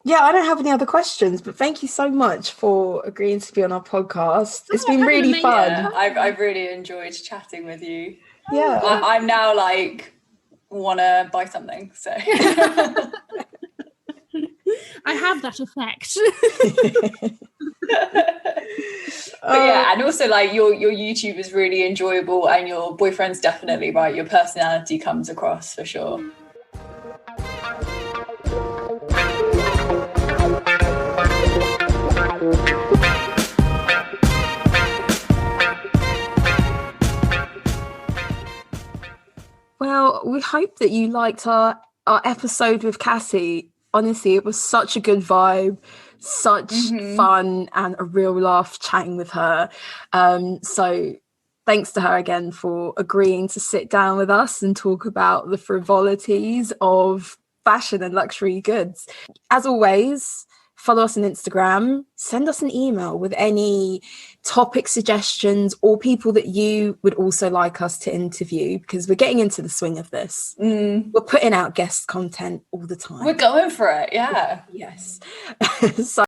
B: Yeah, I don't have any other questions, but thank you so much for agreeing to be on our podcast. It's been really fun.
A: Yeah, I've really enjoyed chatting with you.
B: Yeah.
A: I'm now like want to buy something, so.
C: I have that effect.
A: But yeah, and also like your YouTube is really enjoyable and your boyfriend's definitely right. Your personality comes across for sure.
B: Well, we hope that you liked our episode with Cassie. Honestly, it was such a good vibe, such fun and a real laugh chatting with her. So thanks to her again for agreeing to sit down with us and talk about the frivolities of fashion and luxury goods. As always, follow us on Instagram, send us an email with any topic suggestions or people that you would also like us to interview, because we're getting into the swing of this. We're putting out guest content all the time.
A: We're going for it, yeah.
B: Yes. So